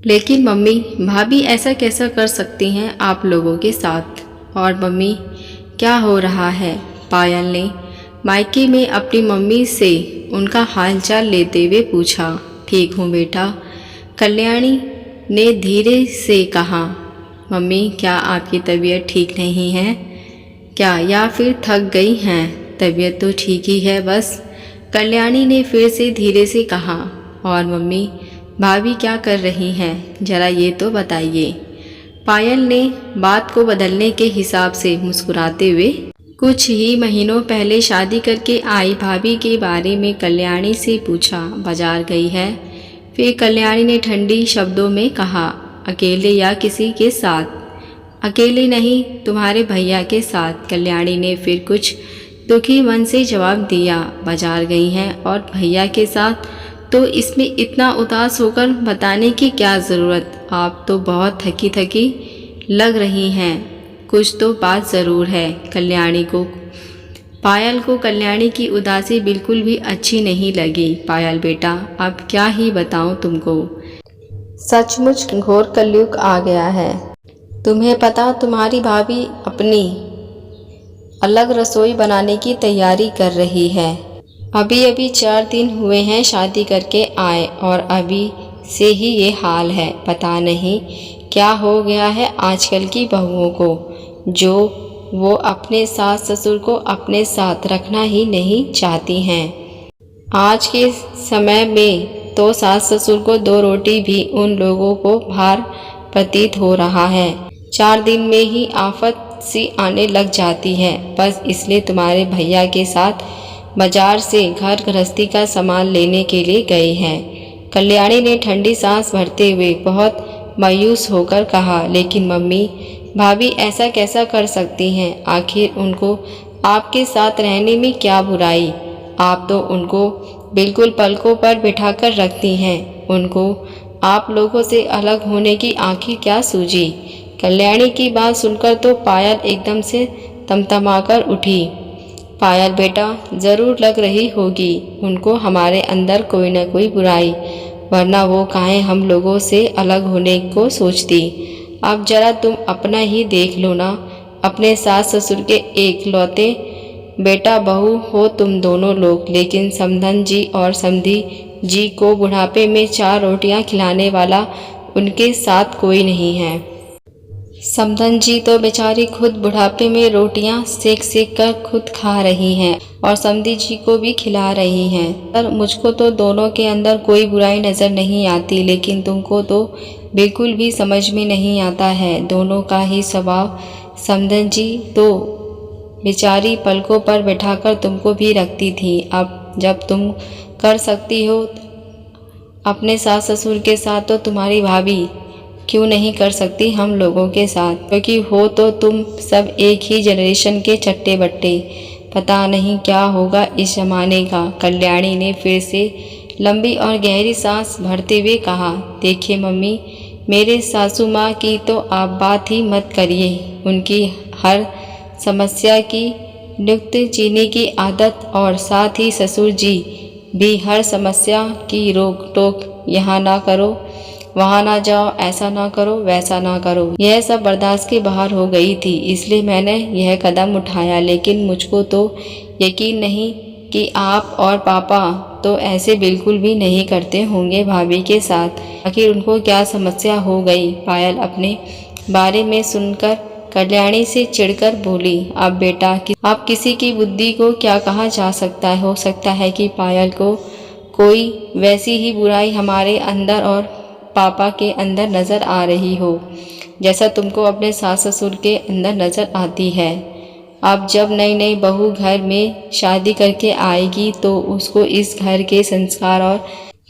लेकिन मम्मी, भाभी ऐसा कैसा कर सकती हैं आप लोगों के साथ? और मम्मी, क्या हो रहा है? पायल ने मायके में अपनी मम्मी से उनका हालचाल लेते हुए पूछा। ठीक हूँ बेटा, कल्याणी ने धीरे से कहा। मम्मी, क्या आपकी तबीयत ठीक नहीं है क्या, या फिर थक गई हैं? तबीयत तो ठीक ही है बस, कल्याणी ने फिर से धीरे से कहा। और मम्मी, भाभी क्या कर रही हैं, जरा ये तो बताइए। पायल ने बात को बदलने के हिसाब से मुस्कुराते हुए कुछ ही महीनों पहले शादी करके आई भाभी के बारे में कल्याणी से पूछा। बाजार गई है? फिर कल्याणी ने ठंडी शब्दों में कहा। अकेले या किसी के साथ? अकेले नहीं, तुम्हारे भैया के साथ, कल्याणी ने फिर कुछ दुखी मन से जवाब दिया। बाजार गई हैं और भैया के साथ? तो इसमें इतना उदास होकर बताने की क्या ज़रूरत? आप तो बहुत थकी थकी लग रही हैं। कुछ तो बात ज़रूर है। पायल को कल्याणी की उदासी बिल्कुल भी अच्छी नहीं लगी। पायल बेटा, अब क्या ही बताऊं तुमको, सचमुच घोर कलयुग आ गया है। तुम्हें पता, तुम्हारी भाभी अपनी अलग रसोई बनाने की तैयारी कर रही है। अभी अभी 4 दिन हुए हैं शादी करके आए और अभी से ही ये हाल है। पता नहीं क्या हो गया है आजकल की बहुओं को, जो वो अपने सास ससुर को अपने साथ रखना ही नहीं चाहती हैं। आज के समय में तो सास ससुर को 2 रोटी भी उन लोगों को भार प्रतीत हो रहा है। 4 दिन में ही आफत सी आने लग जाती है। बस इसलिए तुम्हारे भैया के साथ बाजार से घर गृहस्थी का सामान लेने के लिए गए हैं। कल्याणी ने ठंडी सांस भरते हुए बहुत मायूस होकर कहा। लेकिन मम्मी, भाभी ऐसा कैसा कर सकती हैं? आखिर उनको आपके साथ रहने में क्या बुराई? आप तो उनको बिल्कुल पलकों पर बिठाकर रखती हैं। उनको आप लोगों से अलग होने की आखिर क्या सूझी? कल्याणी की बात सुनकर तो पायल एकदम से तमतमाकर उठी। पायल बेटा, ज़रूर लग रही होगी उनको हमारे अंदर कोई न कोई बुराई, वरना वो काहे हम लोगों से अलग होने को सोचती। अब जरा तुम अपना ही देख लो ना, अपने सास ससुर के एकलौते बेटा बहू हो तुम दोनों लोग, लेकिन समधन जी और समधी जी को बुढ़ापे में 4 रोटियां खिलाने वाला उनके साथ कोई नहीं है। समधन जी तो बेचारी खुद बुढ़ापे में रोटियां सेक सेक कर खुद खा रही हैं और समधी जी को भी खिला रही हैं। पर मुझको तो दोनों के अंदर कोई बुराई नज़र नहीं आती, लेकिन तुमको तो बिल्कुल भी समझ में नहीं आता है दोनों का ही स्वभाव। समधन जी तो बेचारी पलकों पर बैठाकर तुमको भी रखती थी। अब जब तुम कर सकती हो अपने सास ससुर के साथ, तो तुम्हारी भाभी क्यों नहीं कर सकती हम लोगों के साथ? क्योंकि हो तो तुम सब एक ही जनरेशन के चट्टे बट्टे। पता नहीं क्या होगा इस जमाने का। कल्याणी ने फिर से लंबी और गहरी सांस भरते हुए कहा। देखिए मम्मी, मेरे सासू माँ की तो आप बात ही मत करिए। उनकी हर समस्या की नुक्त जीने की आदत, और साथ ही ससुर जी भी हर समस्या की रोक टोक, यहाँ ना करो, वहाँ ना जाओ, ऐसा ना करो, वैसा ना करो, यह सब बर्दाश्त के बाहर हो गई थी। इसलिए मैंने यह कदम उठाया। लेकिन मुझको तो यकीन नहीं कि आप और पापा तो ऐसे बिल्कुल भी नहीं करते होंगे भाभी के साथ। आखिर उनको क्या समस्या हो गई? पायल अपने बारे में सुनकर कल्याणी से चिढ़कर बोली। अब बेटा, अब किसी की बुद्धि को क्या कहा जा सकता है? हो सकता है कि पायल को कोई वैसी ही बुराई हमारे अंदर और पापा के अंदर नज़र आ रही हो, जैसा तुमको अपने सास ससुर के अंदर नज़र आती है। अब जब नई नई बहू घर में शादी करके आएगी तो उसको इस घर के संस्कार और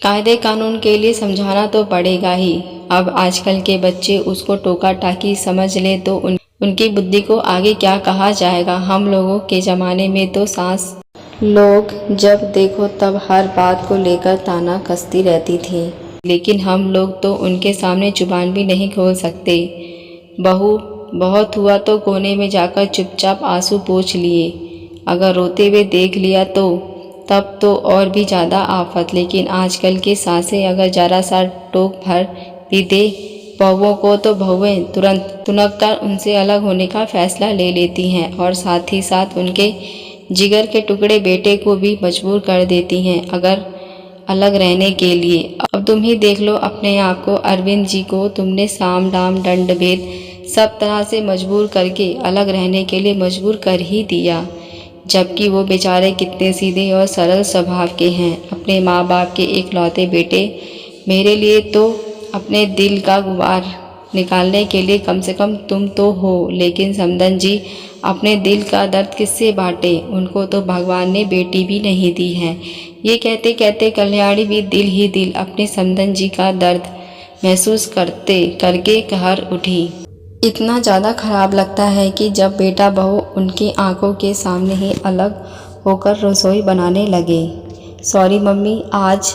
कायदे कानून के लिए समझाना तो पड़ेगा ही। अब आजकल के बच्चे उसको टोका टाकी समझ ले तो उनकी बुद्धि को आगे क्या कहा जाएगा? हम लोगों के ज़माने में तो सास लोग जब देखो तब हर बात को लेकर ताना कसती रहती थी, लेकिन हम लोग तो उनके सामने जुबान भी नहीं खोल सकते। बहू बहुत हुआ तो कोने में जाकर चुपचाप आंसू पोंछ लिए। अगर रोते हुए देख लिया तो तब तो और भी ज़्यादा आफत। लेकिन आजकल की सासें अगर ज़रा सा टोक भर बीते बहुओं को तो बहुएं तुरंत तुनक कर उनसे अलग होने का फैसला ले लेती हैं और साथ ही साथ उनके जिगर के टुकड़े बेटे को भी मजबूर कर देती हैं अगर अलग रहने के लिए। अब तुम ही देख लो अपने आप को, अरविंद जी को तुमने साम दाम दंड भेद सब तरह से मजबूर करके अलग रहने के लिए मजबूर कर ही दिया, जबकि वो बेचारे कितने सीधे और सरल स्वभाव के हैं। अपने माँ बाप के इकलौते बेटे, मेरे लिए तो अपने दिल का गुबार निकालने के लिए कम से कम तुम तो हो, लेकिन समदन जी अपने दिल का दर्द किससे बांटे, उनको तो भगवान ने बेटी भी नहीं दी है। ये कहते कहते कल्याणी भी दिल ही दिल अपने समदन जी का दर्द महसूस करके कहर उठी। इतना ज़्यादा खराब लगता है कि जब बेटा बहू उनकी आंखों के सामने ही अलग होकर रसोई बनाने लगे। सॉरी मम्मी, आज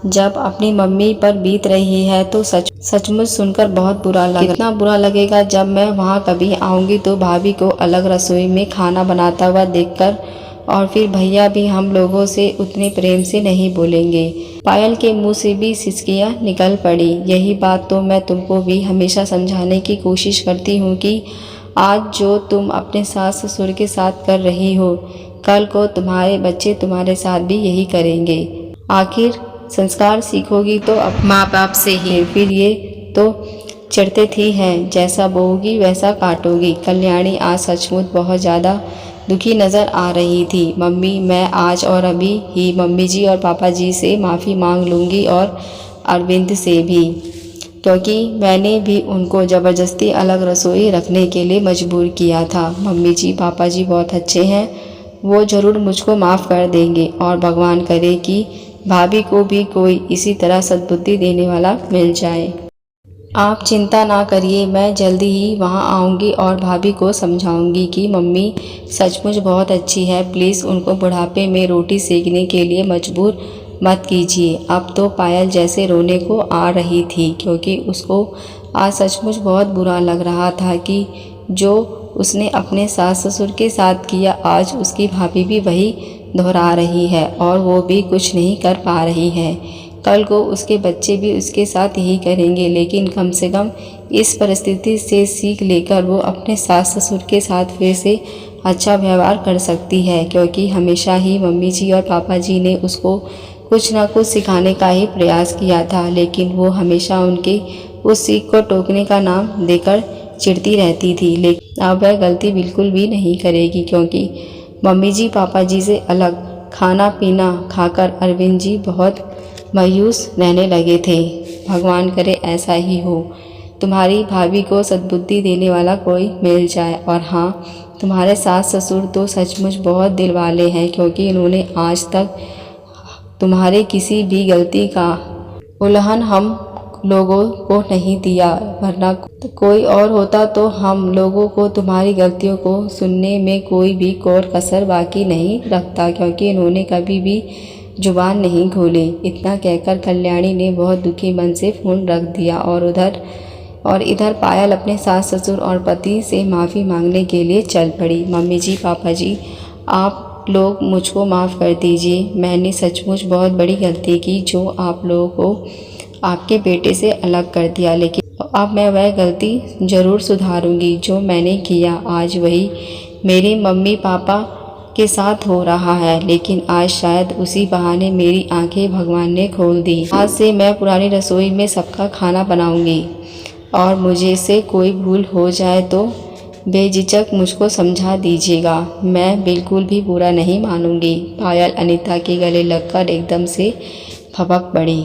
जब अपनी मम्मी पर बीत रही है तो सचमुच सुनकर बहुत बुरा लगा। इतना बुरा लगेगा जब मैं वहाँ कभी आऊँगी तो भाभी को अलग रसोई में खाना बनाता हुआ देखकर, और फिर भैया भी हम लोगों से उतने प्रेम से नहीं बोलेंगे। पायल के मुंह से भी सिसकियाँ निकल पड़ी। यही बात तो मैं तुमको भी हमेशा समझाने की कोशिश करती हूँ कि आज जो तुम अपने सास ससुर के साथ कर रही हो, कल को तुम्हारे बच्चे तुम्हारे साथ भी यही करेंगे। आखिर संस्कार सीखोगी तो अब माँ बाप से ही। फिर ये तो चिढ़ते थी हैं, जैसा बोओगी वैसा काटोगी। कल्याणी आज सचमुच बहुत ज़्यादा दुखी नज़र आ रही थी। मम्मी, मैं आज और अभी ही मम्मी जी और पापा जी से माफ़ी मांग लूँगी और अरविंद से भी, क्योंकि मैंने भी उनको ज़बरदस्ती अलग रसोई रखने के लिए मजबूर किया था। मम्मी जी पापा जी बहुत अच्छे हैं, वो ज़रूर मुझको माफ़ कर देंगे और भगवान करे कि भाभी को भी कोई इसी तरह सद्बुद्धि देने वाला मिल जाए। आप चिंता ना करिए, मैं जल्दी ही वहाँ आऊँगी और भाभी को समझाऊँगी कि मम्मी सचमुच बहुत अच्छी है, प्लीज़ उनको बुढ़ापे में रोटी सेकने के लिए मजबूर मत कीजिए। अब तो पायल जैसे रोने को आ रही थी, क्योंकि उसको आज सचमुच बहुत बुरा लग रहा था कि जो उसने अपने सास ससुर के साथ किया, आज उसकी भाभी भी वही दोहरा रही है और वो भी कुछ नहीं कर पा रही है। कल को उसके बच्चे भी उसके साथ यही करेंगे, लेकिन कम से कम इस परिस्थिति से सीख लेकर वो अपने सास ससुर के साथ फिर से अच्छा व्यवहार कर सकती है, क्योंकि हमेशा ही मम्मी जी और पापा जी ने उसको कुछ ना कुछ सिखाने का ही प्रयास किया था, लेकिन वो हमेशा उनके उस सीख को टोकने का नाम देकर चिढ़ती रहती थी। लेकिन अब वह गलती बिल्कुल भी नहीं करेगी, क्योंकि मम्मी जी पापा जी से अलग खाना पीना खाकर अरविंद जी बहुत मायूस रहने लगे थे। भगवान करे ऐसा ही हो, तुम्हारी भाभी को सद्बुद्धि देने वाला कोई मिल जाए। और हाँ, तुम्हारे सास ससुर तो सचमुच बहुत दिल वाले हैं, क्योंकि इन्होंने आज तक तुम्हारे किसी भी गलती का उल्लंघन हम लोगों को नहीं दिया, वरना कोई और होता तो हम लोगों को तुम्हारी गलतियों को सुनने में कोई भी कोर कसर बाकी नहीं रखता, क्योंकि इन्होंने कभी भी जुबान नहीं खोली। इतना कहकर कल्याणी ने बहुत दुखी मन से फ़ोन रख दिया और इधर पायल अपने सास ससुर और पति से माफ़ी मांगने के लिए चल पड़ी। मम्मी जी पापा जी, आप लोग मुझको माफ़ कर दीजिए, मैंने सचमुच बहुत बड़ी गलती की जो आप लोगों को आपके बेटे से अलग कर दिया, लेकिन अब मैं वह गलती ज़रूर सुधारूंगी जो मैंने किया। आज वही मेरे मम्मी पापा के साथ हो रहा है, लेकिन आज शायद उसी बहाने मेरी आंखें भगवान ने खोल दी। आज से मैं पुरानी रसोई में सबका खाना बनाऊंगी और मुझे से कोई भूल हो जाए तो बेझिझक मुझको समझा दीजिएगा, मैं बिल्कुल भी बुरा नहीं मानूंगी। पायल अनीता के गले लगकर एकदम से भपक पड़ी।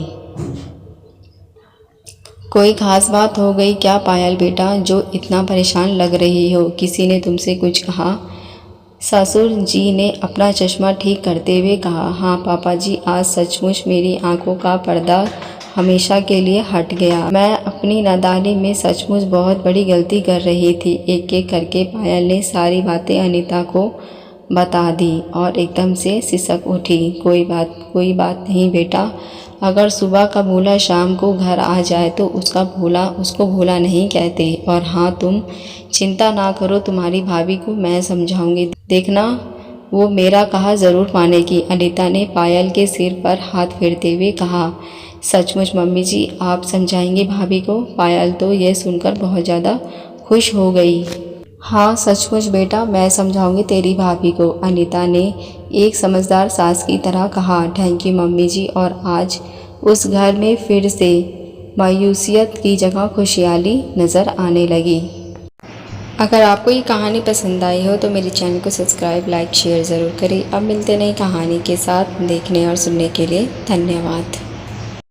कोई खास बात हो गई क्या पायल बेटा, जो इतना परेशान लग रही हो? किसी ने तुमसे कुछ कहा? ससुर जी ने अपना चश्मा ठीक करते हुए कहा। हाँ पापा जी, आज सचमुच मेरी आंखों का पर्दा हमेशा के लिए हट गया। मैं अपनी नादानी में सचमुच बहुत बड़ी गलती कर रही थी। एक एक करके पायल ने सारी बातें अनीता को बता दी और एकदम से सिसक उठी। कोई बात नहीं बेटा, अगर सुबह का भूला शाम को घर आ जाए तो उसको भूला नहीं कहते। और हाँ, तुम चिंता ना करो, तुम्हारी भाभी को मैं समझाऊंगी, देखना वो मेरा कहा ज़रूर मानेगी। अनीता ने पायल के सिर पर हाथ फेरते हुए कहा। सचमुच मम्मी जी आप समझाएंगी भाभी को? पायल तो यह सुनकर बहुत ज़्यादा खुश हो गई। हाँ सचमुच बेटा, मैं समझाऊंगी तेरी भाभी को, अनीता ने एक समझदार सास की तरह कहा। थैंक यू मम्मी जी। और आज उस घर में फिर से मायूसियत की जगह खुशहाली नज़र आने लगी। अगर आपको ये कहानी पसंद आई हो तो मेरे चैनल को सब्सक्राइब, लाइक, शेयर ज़रूर करें। अब मिलते नई कहानी के साथ। देखने और सुनने के लिए धन्यवाद।